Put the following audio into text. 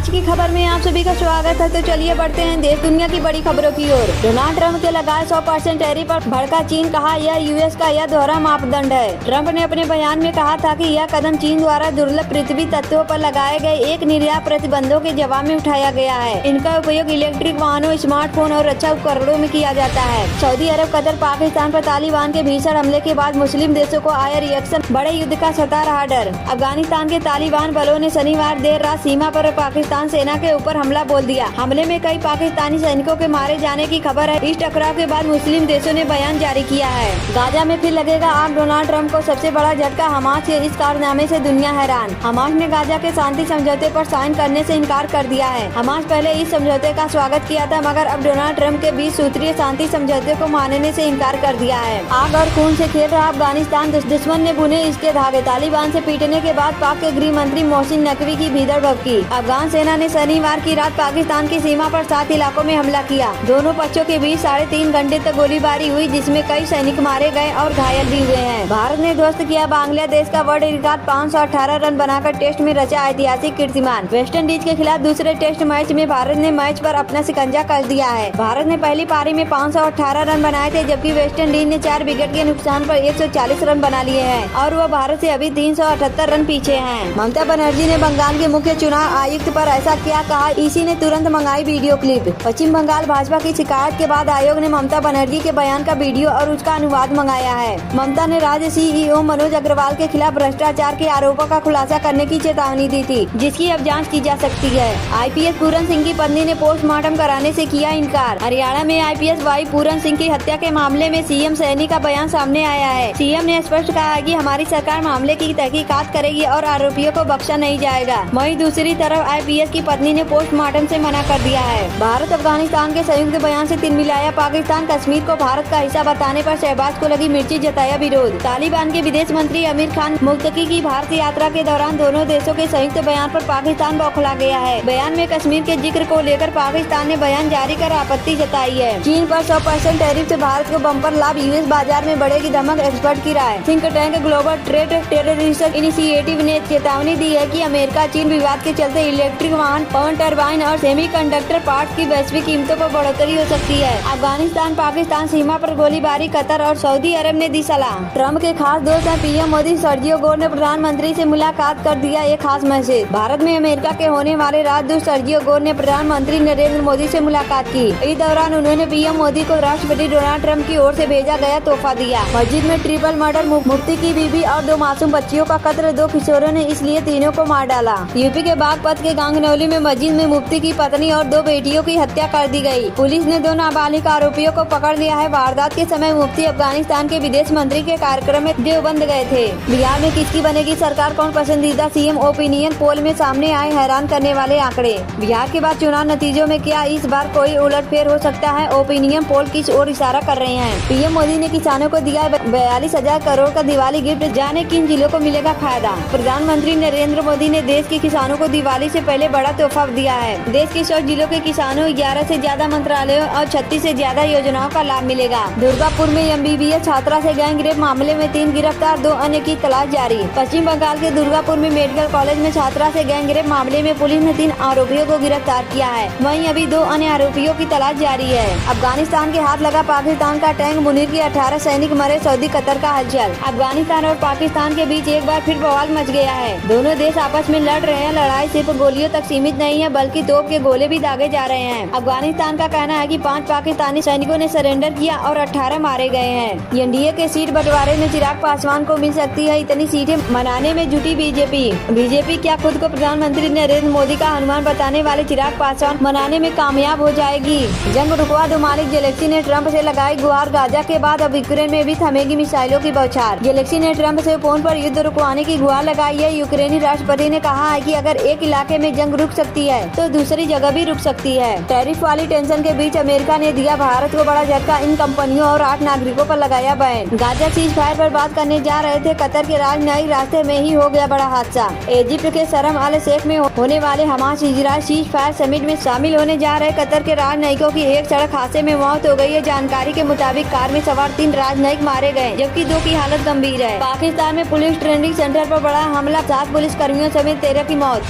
आज की खबर में आप सभी का स्वागत है। तो चलिए बढ़ते हैं देश दुनिया की बड़ी खबरों की ओर। डोनाल्ड ट्रंप के लगाए 100% टैरिफ पर भड़का चीन, कहा यह यूएस का यह दोहरा मापदंड है। ट्रंप ने अपने बयान में कहा था कि यह कदम चीन द्वारा दुर्लभ पृथ्वी तत्वों पर लगाए गए एक निर्यात प्रतिबंधों के जवाब में उठाया गया है। इनका उपयोग इलेक्ट्रिक वाहनों, स्मार्टफोन और रक्षा उपकरणों में किया जाता है। सऊदी अरब, कतर, पाकिस्तान पर तालिबान के भीषण हमले के बाद मुस्लिम देशों को आया रिएक्शन, बड़े युद्ध का सता रहा डर। अफगानिस्तान के तालिबान बलों ने शनिवार देर रात सीमा पर पाकिस्तान सेना के ऊपर हमला बोल दिया। हमले में कई पाकिस्तानी सैनिकों के मारे जाने की खबर है। इस टकराव के बाद मुस्लिम देशों ने बयान जारी किया है। गाजा में फिर लगेगा आग, डोनाल्ड ट्रंप को सबसे बड़ा झटका। हमास के इस कारनामे से दुनिया हैरान। हमास ने गाजा के शांति समझौते पर साइन करने से इनकार कर दिया है। हमास पहले इस समझौते का स्वागत किया था, मगर अब डोनाल्ड ट्रंप के 20 सूत्रीय शांति समझौते को मानने से इनकार कर दिया है। आग और खून से खेल रहा अफगानिस्तान, दुश्मन ने बुने इसके धागे। तालिबान से पीटने के बाद पाक के गृह मंत्री मोहसिन नकवी की भीतर भभकी। अफगान सेना ने शनिवार की रात पाकिस्तान की सीमा पर 7 इलाकों में हमला किया। दोनों पक्षों के बीच 3.5 घंटे तक गोलीबारी हुई, जिसमें कई सैनिक मारे गए और घायल भी हुए हैं। भारत ने ध्वस्त किया बांग्लादेश का वर्ल्ड रिकॉर्ड, 518 रन बनाकर टेस्ट में रचा ऐतिहासिक कीर्तिमान। वेस्टइंडीज के खिलाफ दूसरे टेस्ट मैच में भारत ने मैच पर अपना शिकंजा कर दिया है। भारत ने पहली पारी में 518 रन बनाए थे, जबकि वेस्टइंडीज ने 4 विकेट के नुकसान पर 140 रन बना लिए हैं और वह भारत से अभी 378 रन पीछे हैं। ममता बनर्जी ने बंगाल के मुख्य चुनाव आयुक्त पर ऐसा क्या कहा, इसी ने तुरंत मंगाई वीडियो क्लिप। पश्चिम बंगाल भाजपा की शिकायत के बाद आयोग ने ममता बनर्जी के बयान का वीडियो और उसका अनुवाद मंगाया है। ममता ने राज्य सीईओ मनोज अग्रवाल के खिलाफ भ्रष्टाचार के आरोपों का खुलासा करने की चेतावनी दी थी, जिसकी अब जांच की जा सकती है। आईपीएस पूरन सिंह की पत्नी ने पोस्टमार्टम कराने से किया इनकार। हरियाणा में आईपीएस वाई पूरन सिंह की हत्या के मामले में सीएम सैनी का बयान सामने आया है। सीएम ने स्पष्ट कहा है कि हमारी सरकार मामले की तहकीकात करेगी और आरोपियों को बख्शा नहीं जाएगा। वहीं दूसरी तरफ आईपीएस की पत्नी ने पोस्टमार्टम से मना कर दिया है। भारत अफगानिस्तान के संयुक्त बयान से तिलमिलाया पाकिस्तान, कश्मीर को भारत का हिस्सा बताने पर शहबाज को लगी मिर्ची, जताया विरोध। तालिबान के विदेश मंत्री आमिर खान मुल्तकी की भारत यात्रा के दौरान दोनों देशों के संयुक्त बयान पर पाकिस्तान बौखला गया है। बयान में कश्मीर के जिक्र को लेकर पाकिस्तान ने बयान जारी कर आपत्ति जताई है। चीन पर 100% टैरिफ से भारत को बम्पर लाभ, यूएस बाजार में बढ़ेगी धमक, एक्सपर्ट की राय। Think tank global trade terrorist initiative ने चेतावनी दी है कि अमेरिका चीन विवाद के चलते इलेक्ट्रिक वाहन, पवन टरबाइन और सेमीकंडक्टर पार्ट्स की वैश्विक कीमतों पर बढ़ोतरी हो सकती है। अफगानिस्तान पाकिस्तान सीमा पर गोलीबारी, कतर और सऊदी अरब ने दी सलाह। ट्रंप के खास दोस्त हैं पीएम मोदी, सर्जियो गोर ने प्रधानमंत्री से मुलाकात कर दिया एक खास मैसेज। भारत में अमेरिका के होने वाले राजदूत सर्जियो गोर ने प्रधानमंत्री नरेंद्र मोदी से मुलाकात की। इस दौरान उन्होंने पीएम मोदी को राष्ट्रपति डोनाल्ड ट्रंप की ओर से भेजा गया तोहफा दिया। मस्जिद में ट्रिपल मर्डर, मुफ्ती की बीबी और 2 मासूम बच्चियों का कत्ल, 2 किशोरों ने इसलिए तीनों को मार डाला। यूपी के बागपत के गांगनौली में मस्जिद में मुफ्ती की पत्नी और 2 बेटियों की हत्या कर दी गई। पुलिस ने 2 नाबालिग आरोपियों को पकड़ लिया है। वारदात के समय मुफ्ती अफगानिस्तान के विदेश मंत्री के कार्यक्रम में देवबंद गए थे। बिहार में किसकी बनेगी सरकार, कौन पसंदीदा सीएम, ओपिनियन पोल में सामने आए हैरान करने वाले आंकड़े। बिहार के बाद चुनाव नतीजों में क्या इस बार कोई उलटफेर हो सकता है, ओपिनियन पोल किस ओर इशारा कर रहे हैं। पीएम मोदी ने किसानों को दिया 42,000 करोड़ का दिवाली गिफ्ट, जाने किन जिलों को मिलेगा फायदा। प्रधानमंत्री नरेंद्र मोदी ने देश के किसानों को दिवाली से पहले बड़ा तोहफा दिया है। देश के 100 जिलों के किसानों 11 से ज्यादा मंत्रालयों और 36 से ज्यादा योजनाओं का लाभ मिलेगा। दुर्गापुर में एमबीबीएस छात्रा से गैंगरेप मामले में 3 गिरफ्तार, 2 अन्य की तलाश जारी। पश्चिम बंगाल के दुर्गापुर में मेडिकल कॉलेज में छात्रा से गैंगरेप मामले में पुलिस ने 3 आरोपियों को गिरफ्तार किया है। वहीं अभी 2 अन्य आरोपियों की तलाश जारी है। अफगानिस्तान के हाथ लगा पाकिस्तान का टैंक, मुनीर के 18 सैनिक मरे, सऊदी कतर का हलचल। अफगानिस्तान और पाकिस्तान के बीच एक बार फिर बवाल मच गया है। दोनों देश आपस में लड़ रहे हैं। लड़ाई सिर्फ गोलियों तक सीमित नहीं है, बल्कि तोप के गोले भी दागे जा रहे हैं। अफगानिस्तान का कहना है कि 5 पाकिस्तानी सैनिकों ने सरेंडर किया और 18 मारे गए हैं। एनडीए के सीट बंटवारे में चिराग पासवान को मिल सकती है इतनी सीटें, मनाने में जुटी बीजेपी क्या खुद को प्रधानमंत्री नरेंद्र मोदी का हनुमान बताने वाले चिराग पासवान मनाने में कामयाब हो जाएगी। जंग रुकवा दो मालिक जेलेंस्की ने ट्रंप से लगाई गुहार। गाजा के बाद अब यूक्रेन में भी थमेगी मिसाइलों की बौछार। जेलेंस्की ने ट्रंप से फोन पर युद्ध रुकवाने की गुहार लगाई है। यूक्रेनी राष्ट्रपति ने कहा है कि अगर एक इलाके में जंग रुक सकती है तो दूसरी जगह भी रुक सकती है। टैरिफ वाली टेंशन के बीच अमेरिका ने दिया भारत को बड़ा झटका, इन कंपनियों और 8 नागरिकों पर लगाया बैन। गाजा सीज फायर पर बात करने जा रहे थे कतर के राजनयिक, रास्ते में ही हो गया बड़ा हादसा। इजिप्ट के शर्म अल शेख में होने वाले Hamas Israel cease fire summit में शामिल होने जा रहे कतर के राजनयिकों की एक सड़क हादसे में मौत हो गई है। जानकारी के मुताबिक कार में सवार 3 राजनयिक मारे गए, जबकि 2 की हालत गंभीर है। पाकिस्तान में पुलिस ट्रेनिंग सेंटर पर बड़ा हमला, 7 पुलिस कर्मियों समेत 13 की मौत।